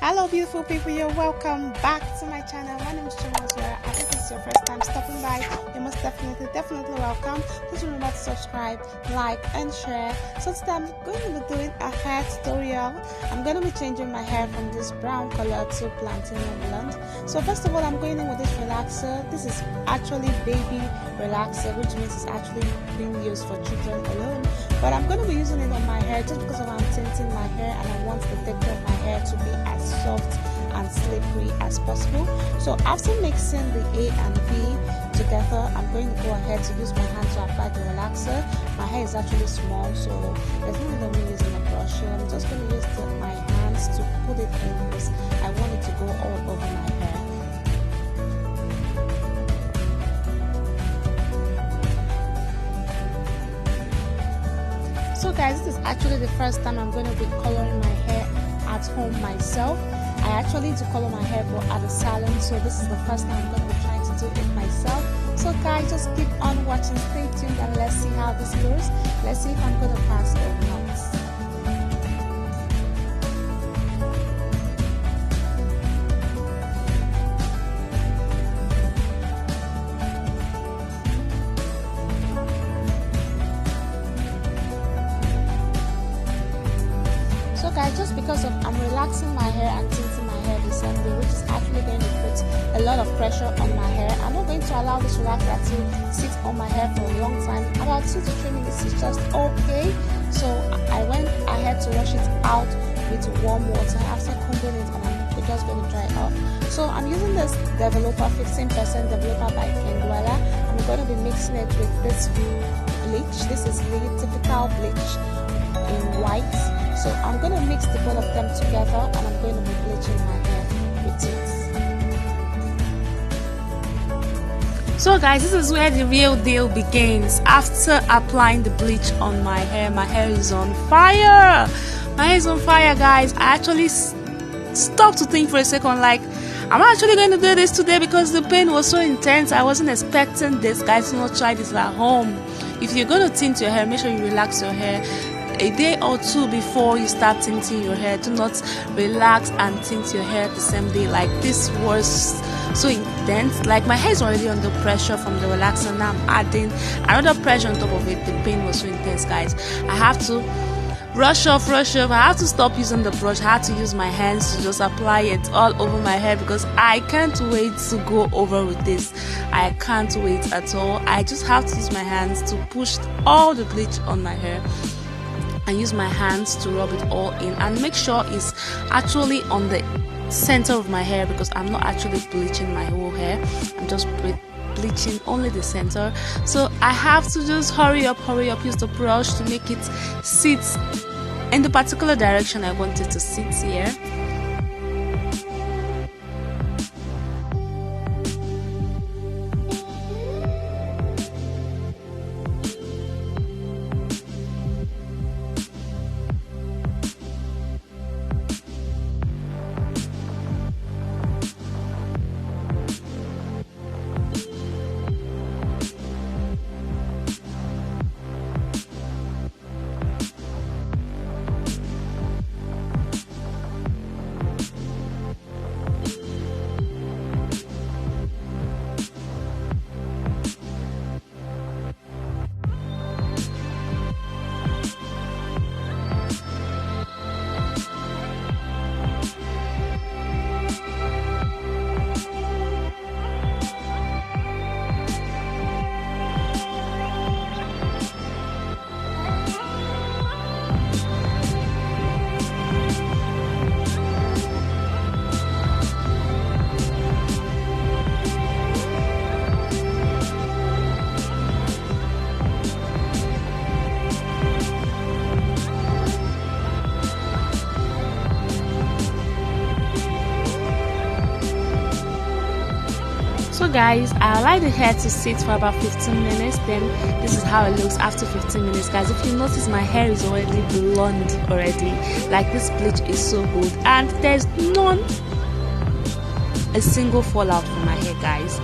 Hello beautiful people, you're welcome back to my channel. My name is Chioma Ozulorah. I think it's your first time stopping by. You're most definitely welcome. Please remember to subscribe, like and share. So today I'm going to be doing a hair tutorial. I'm going to be changing my hair from this brown color to platinum blonde. So first of all, I'm going in with this relaxer. This is actually baby relaxer, which means it's actually being used for children alone. But I'm going to be using it on my hair just because I'm tinting my hair and I want the texture of my hair to be as soft and slippery as possible. So after mixing the A and B together, I'm going to go ahead to use my hand to apply the relaxer. My hair is actually small, so there's no need of me using a brush. So I'm just going to use my hands to put it in because I want it to go all over my hair. So guys, this is actually the first time I'm going to be coloring my hair at home myself. I actually do color my hair but at a salon, so this is the first time I'm going to be trying to do it myself. So guys, just keep on watching, stay tuned, and let's see how this goes. Let's see if I'm going to pass or not. So guys, just because of I'm relaxing my hair and tinting my hair the same way, which is actually going to put a lot of pressure on my hair, I'm not going to allow this relaxer to sit on my hair for a long time. About 2 to 3 minutes is just okay. So I went ahead to wash it out with warm water after combing it, and I'm just going to dry it off. So I'm using this developer, 15% developer by killiwalii. I'm going to be mixing it with this bleach. This is the typical bleach in white. So I'm going to mix the both of them together and I'm going to be bleaching my hair with it. So guys, this is where the real deal begins. After applying the bleach on my hair is on fire. My hair is on fire, guys. I actually stopped to think for a second, like, am I actually going to do this today? Because the pain was so intense. I wasn't expecting this. Guys, do not try this at home. If you're going to tint your hair, make sure you relax your hair a day or two before you start tinting your hair. Do not relax and tint your hair the same day. Like, this was so intense. Like, my hair is already under pressure from the relaxer. Now I'm adding another pressure on top of it. The pain was so intense, guys. I have to rush off. I have to stop using the brush. I have to use my hands to just apply it all over my hair because I can't wait to go over with this. I can't wait at all. I just have to use my hands to push all the bleach on my hair and use my hands to rub it all in and make sure it's actually on the center of my hair, because I'm not actually bleaching my whole hair. I'm just bleaching only the center. So I have to just hurry up, use the brush to make it sit in the particular direction I want it to sit here. So guys, I allow the hair to sit for about 15 minutes. Then this is how it looks after 15 minutes, guys. If you notice, my hair is already blonde already. Like, this bleach is so good and there's a single fallout from my hair, guys.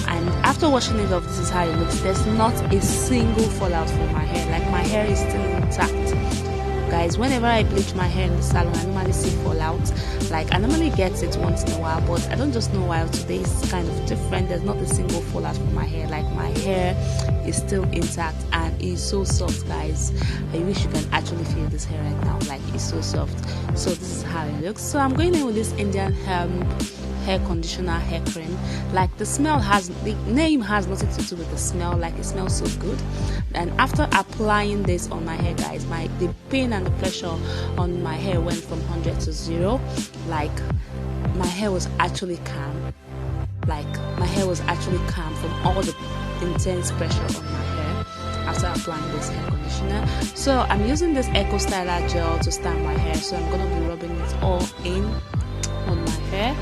And after washing it off, this is how it looks. There's not a single fallout from my hair. Like, my hair is still intact. guys, whenever I bleach my hair in the salon, I normally see fallout. Like, I normally get it once in a while, but I don't just know why today is kind of different. There's not a single fallout from my hair. Like, my hair is still intact and it's so soft, guys. I wish you can actually feel this hair right now. Like, it's so soft. So this is how it looks. So I'm going in with this Indian hair conditioner, hair cream. Like, the name has nothing to do with the smell. Like, it smells so good. And after applying this on my hair, guys, the pain and the pressure on my hair went from 100 to 0. Like, my hair was actually calm. Like, my hair was actually calm from all the intense pressure on my hair after applying this hair conditioner. So I'm using this Eco Styler gel to style my hair. So I'm gonna be rubbing it all in on my hair.